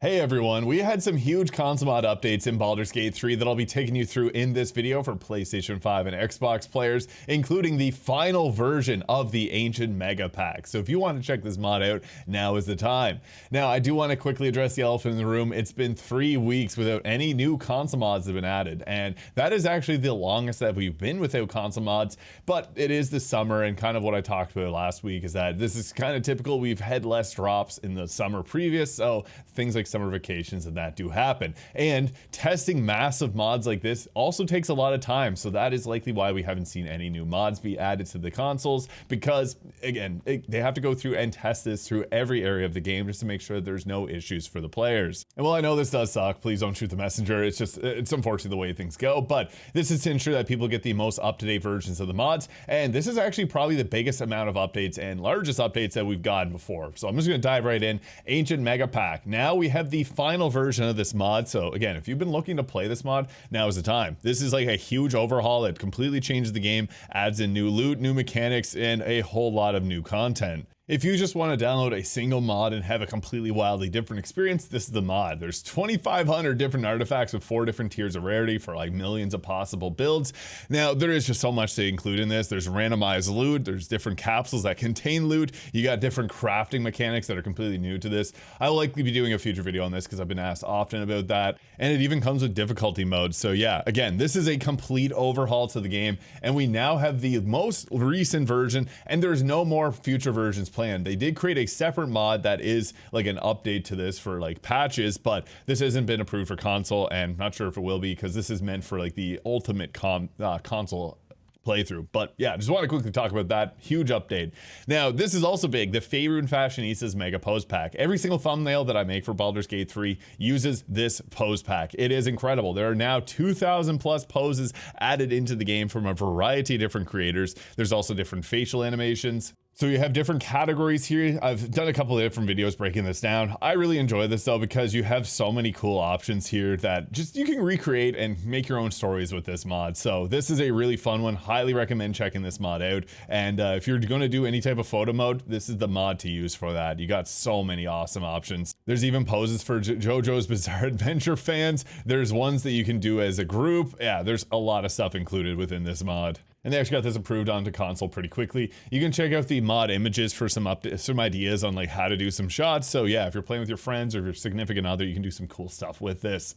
Hey everyone, we had some huge console mod updates in Baldur's Gate 3 that I'll be taking you through in this video for PlayStation 5 and Xbox players, including the final version of the Ancient Mega Pack. So if you want to check this mod out, now is the time. Now, I do want to quickly address the elephant in the room. It's been 3 weeks without any new console mods that have been added, and that is actually the longest that we've been without console mods, but it is the summer, and kind of what I talked about last week is that this is kind of typical. We've had less drops in the summer previous, so things like summer vacations and that do happen. And testing massive mods like this also takes a lot of time, so that is likely why we haven't seen any new mods be added to the consoles, because again, they have to go through and test this through every area of the game just to make sure there's no issues for the players. And while I know this does suck, please don't shoot the messenger, it's unfortunately the way things go, but this is to ensure that people get the most up-to-date versions of the mods, and this is actually probably the biggest amount of updates and largest updates that we've gotten before. So I'm just going to dive right in. Ancient Mega Pack. Now we have the final version of this mod, so again, if you've been looking to play this mod, now is the time. This is like a huge overhaul that completely changes the game, adds in new loot, new mechanics, and a whole lot of new content. If you just want to download a single mod and have a completely wildly different experience, this is the mod. There's 2,500 different artifacts with 4 different tiers of rarity for like millions of possible builds. Now, there is just so much to include in this. There's randomized loot, there's different capsules that contain loot, you got different crafting mechanics that are completely new to this. I'll likely be doing a future video on this because I've been asked often about that, and it even comes with difficulty modes. So yeah, again, this is a complete overhaul to the game, and we now have the most recent version, and there's no more future versions planned. They did create a separate mod that is like an update to this for like patches, but this hasn't been approved for console, and not sure if it will be because this is meant for like the ultimate console playthrough. But yeah, just want to quickly talk about that huge update. Now, this is also big, the Faerun Fashionista's Mega Pose Pack. Every single thumbnail that I make for Baldur's Gate 3 uses this pose pack. It is incredible. There are now 2,000 plus poses added into the game from a variety of different creators. There's also different facial animations. So you have different categories here. I've done a couple of different videos breaking this down. I really enjoy this though because you have so many cool options here that just you can recreate and make your own stories with this mod. So this is a really fun one. Highly recommend checking this mod out. And if you're going to do any type of photo mode, this is the mod to use for that. You got so many awesome options. There's even poses for JoJo's Bizarre Adventure fans. There's ones that you can do as a group. Yeah, there's a lot of stuff included within this mod. And they actually got this approved onto console pretty quickly. You can check out the mod images for some ideas on like how to do some shots. So yeah, if you're playing with your friends or your significant other, you can do some cool stuff with this.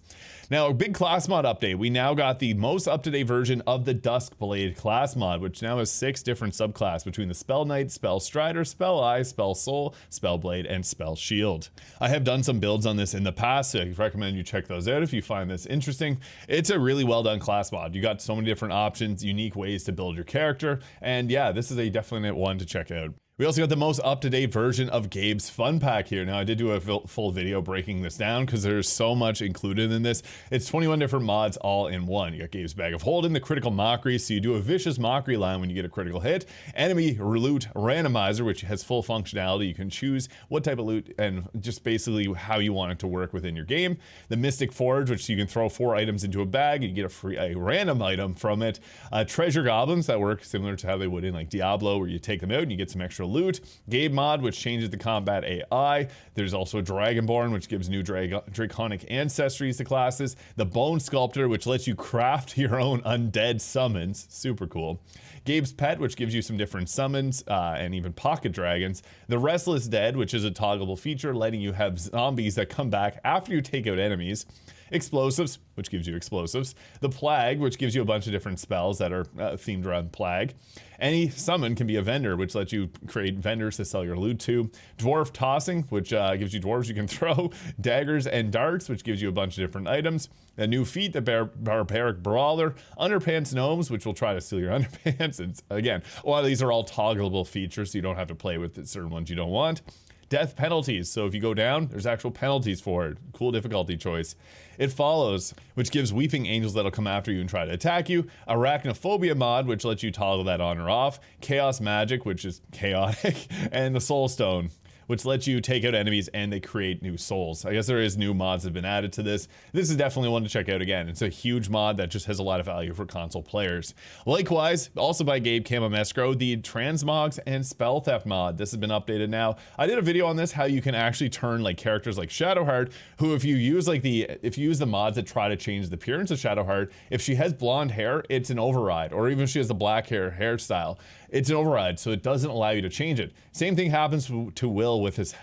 Now, a big class mod update. We now got the most up-to-date version of the Duskblade Class Mod, which now has 6 different subclasses between the Spell Knight, Spell Strider, Spell Eye, Spell Soul, Spell Blade, and Spell Shield. I have done some builds on this in the past, so I recommend you check those out if you find this interesting. It's a really well done class mod. You got so many different options, unique ways to build your character, and yeah, this is a definite one to check out. We also got the most up-to-date version of Gabe's Fun Pack here. Now, I did do a full video breaking this down because there's so much included in this. It's 21 different mods all in one. You got Gabe's Bag of Holding, the Critical Mockery, so you do a vicious mockery line when you get a critical hit. Enemy Loot Randomizer, which has full functionality. You can choose what type of loot and just basically how you want it to work within your game. The Mystic Forge, which you can throw 4 items into a bag, and you get a random item from it. Treasure Goblins that work similar to how they would in like Diablo, where you take them out and you get some extra loot. Gabe mod, which changes the combat AI. There's also Dragonborn, which gives new draconic ancestries to classes. The Bone Sculptor, which lets you craft your own undead summons. Super cool. Gabe's Pet, which gives you some different summons and even pocket dragons. The Restless Dead, which is a toggleable feature, letting you have zombies that come back after you take out enemies. Explosives, which gives you explosives. The Plague, which gives you a bunch of different spells that are themed around Plague. Any summon can be a vendor, which lets you create vendors to sell your loot to. Dwarf Tossing, which gives you dwarves you can throw. Daggers and Darts, which gives you a bunch of different items. A new feat, the Barbaric Brawler. Underpants Gnomes, which will try to steal your underpants. And again, a lot of these are all toggleable features, so you don't have to play with certain ones you don't want. Death penalties, so if you go down, there's actual penalties for it. Cool difficulty choice. It Follows, which gives weeping angels that'll come after you and try to attack you. Arachnophobia mod, which lets you toggle that on or off. Chaos Magic, which is chaotic. And the Soul Stone, which lets you take out enemies and they create new souls. I guess there is new mods that have been added to this. This is definitely one to check out again. It's a huge mod that just has a lot of value for console players. Likewise, also by Gabe Camamescro, the Transmogs and Spelltheft mod. This has been updated now. I did a video on this, how you can actually turn like characters like Shadowheart, who if you use the mods that try to change the appearance of Shadowheart, if she has blonde hair, it's an override, or even if she has the black hairstyle, it's an override, so it doesn't allow you to change it. Same thing happens to Will with his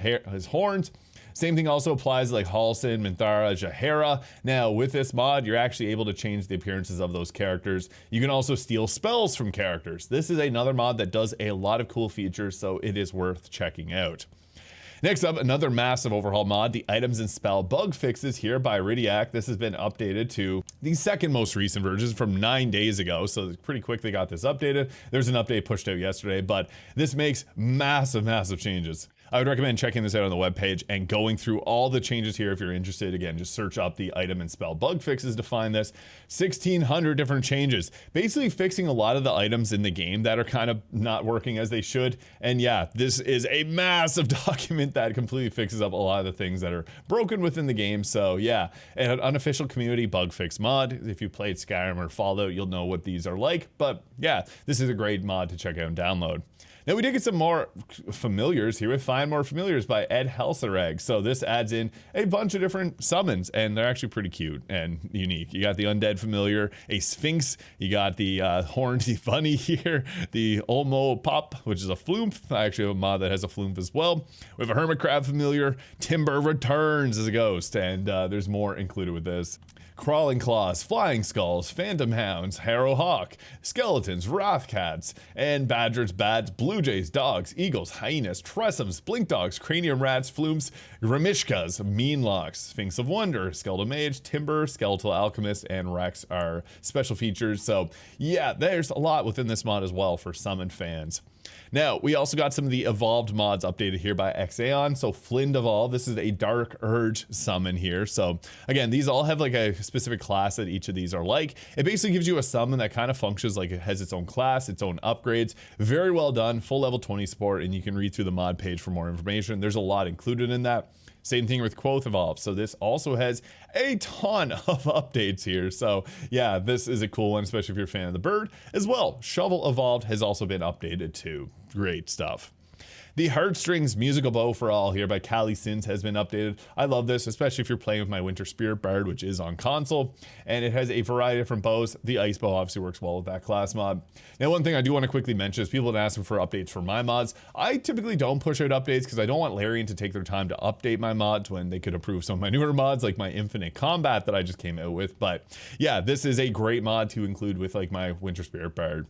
horns. Same thing also applies to like Halsin, Minthara, Jaheira. Now with this mod, you're actually able to change the appearances of those characters. You can also steal spells from characters. This is another mod that does a lot of cool features, so it is worth checking out. Next up, another massive overhaul mod, the items and spell bug fixes here by Iridiac. This has been updated to the second most recent version from 9 days ago, so it's pretty quick they got this updated. There's an update pushed out yesterday, but this makes massive changes. I would recommend checking this out on the webpage and going through all the changes here if you're interested. Again, just search up the item and spell bug fixes to find this. 1,600 different changes, basically fixing a lot of the items in the game that are kind of not working as they should. And yeah, this is a massive document that completely fixes up a lot of the things that are broken within the game. So yeah, an unofficial community bug fix mod. If you played Skyrim or Fallout, you'll know what these are like. But yeah, this is a great mod to check out and download. Now we did get some more familiars here with Find More Familiars by Ed Helsareg. So this adds in a bunch of different summons, and they're actually pretty cute and unique. You got the Undead Familiar, a Sphinx, you got the Horny Bunny here, the Olmo Pop, which is a Floomp. I actually have a mod that has a Floomp as well. We have a Hermit Crab Familiar, Timber returns as a ghost, and there's more included with this. Crawling Claws, Flying Skulls, Phantom Hounds, Harrow Hawk, Skeletons, Wrathcats, and Badgers, Bats, Blue Jays, Dogs, Eagles, Hyenas, Tressums, Blink Dogs, Cranium Rats, Flooms, Grimishkas, Meanlocks, Sphinx of Wonder, Skeletal Mage, Timber, Skeletal Alchemist, and Rex are special features. So yeah, there's a lot within this mod as well for summon fans. Now, we also got some of the evolved mods updated here by Xaon. So Flind Evolve, this is a Dark Urge summon here. So again, these all have like a specific class that each of these are like. It basically gives you a summon that kind of functions like it has its own class, its own upgrades. Very well done, full level 20 support, and you can read through the mod page for more information. There's a lot included in that. Same thing with Quoth Evolve. So this also has a ton of updates here. So yeah, this is a cool one, especially if you're a fan of the bird as well. Shovel Evolved has also been updated too. Great stuff. The Heartstrings Musical Bow for All here by Callie Sins has been updated. I love this, especially if you're playing with my Winter Spirit Bard, which is on console, and it has a variety of different bows. The Ice Bow obviously works well with that class mod. Now, one thing I do want to quickly mention is people have been asking for updates for my mods. I typically don't push out updates because I don't want Larian to take their time to update my mods when they could approve some of my newer mods, like my Infinite Combat that I just came out with. But yeah, this is a great mod to include with like my Winter Spirit Bard.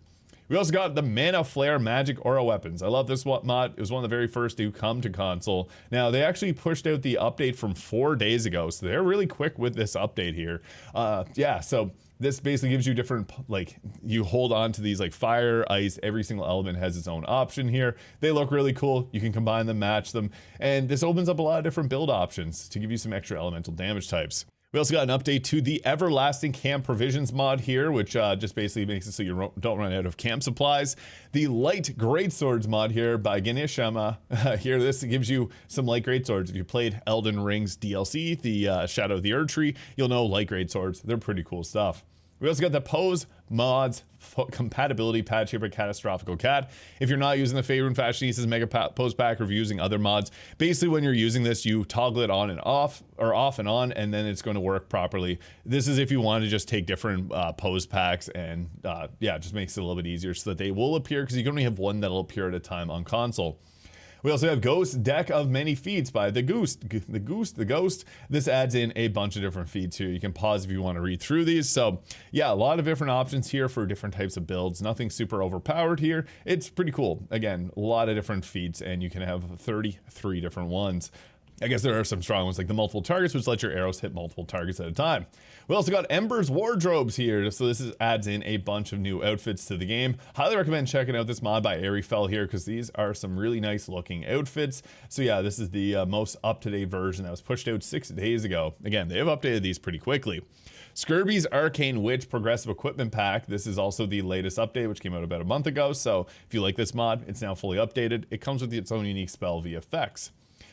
We also got the Manaflare Magic Aura Weapons. I love this mod. It was one of the very first to come to console. Now, they actually pushed out the update from 4 days ago, so they're really quick with this update here. Yeah, so this basically gives you different, like, you hold on to these like fire, ice, every single element has its own option here. They look really cool. You can combine them, match them, and this opens up a lot of different build options to give you some extra elemental damage types. We also got an update to the Everlasting Camp Provisions mod here, which just basically makes it so you don't run out of camp supplies. The Light Greatswords mod here by Ganeshama. Here, this gives you some light greatswords. If you played Elden Ring's DLC, the Shadow of the Erdtree, you'll know light greatswords. They're pretty cool stuff. We also got the Pose Mods compatibility patch here by Catastrophical Cat. If you're not using the Faerun Fashionistas Mega Pose Pack, or if you're using other mods, basically when you're using this, you toggle it on and off, or off and on, and then it's going to work properly. This is if you want to just take different pose packs, and yeah, it just makes it a little bit easier so that they will appear, because you can only have one that'll appear at a time on console. We also have Ghost Deck of Many Feats by The Ghost. This adds in a bunch of different feats here. You can pause if you want to read through these. So yeah, a lot of different options here for different types of builds. Nothing super overpowered here. It's pretty cool. Again, a lot of different feats, and you can have 33 different ones. I guess there are some strong ones like the multiple targets, which let your arrows hit multiple targets at a time. We also got Ember's Wardrobes here. So this adds in a bunch of new outfits to the game. Highly recommend checking out this mod by Aerifell here, because these are some really nice looking outfits. So yeah, this is the most up-to-date version that was pushed out 6 days ago. Again, they have updated these pretty quickly. Skirby's Arcane Witch Progressive Equipment Pack. This is also the latest update, which came out about a month ago. So if you like this mod, it's now fully updated. It comes with its own unique spell via effects.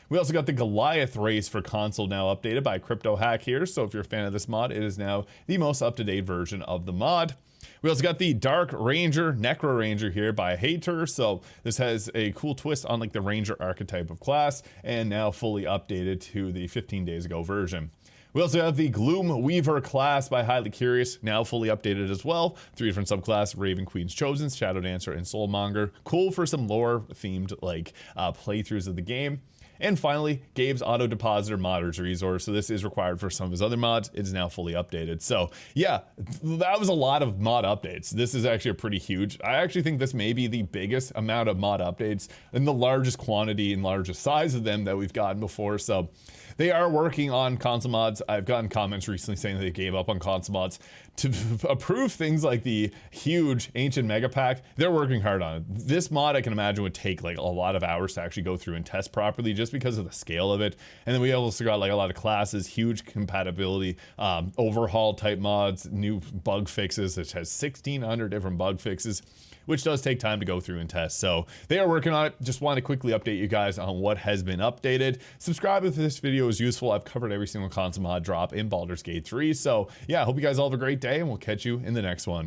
We also got the Goliath race for console now updated by Crypto Hack here. So if you're a fan of this mod, it is now the most up-to-date version of the mod. We also got the Dark Ranger, Necro Ranger here by Gatre. So this has a cool twist on like the Ranger archetype of class, and now fully updated to the 15 days ago version. We also have the Gloomweaver class by Highly Curious, now fully updated as well. 3 different subclasses: Raven, Queen's Chosen, Shadow Dancer, and Soulmonger. Cool for some lore-themed like playthroughs of the game. And finally, Gabe's Auto Depositor Modders Resource. So this is required for some of his other mods. It is now fully updated. So yeah, that was a lot of mod updates. This is actually a pretty huge. I actually think this may be the biggest amount of mod updates and the largest quantity and largest size of them that we've gotten before. So they are working on console mods. I've gotten comments recently saying that they gave up on console mods to approve things like the huge Ancient Mega Pack. They're working hard on it. This mod, I can imagine, would take like a lot of hours to actually go through and test properly, just because of the scale of it. And then we also got like a lot of classes, huge compatibility, overhaul type mods, new bug fixes, which has 1,600 different bug fixes, which does take time to go through and test. So they are working on it. Just want to quickly update you guys on what has been updated. Subscribe if this video is useful. I've covered every single console mod drop in Baldur's Gate 3. So yeah, I hope you guys all have a great day, and we'll catch you in the next one.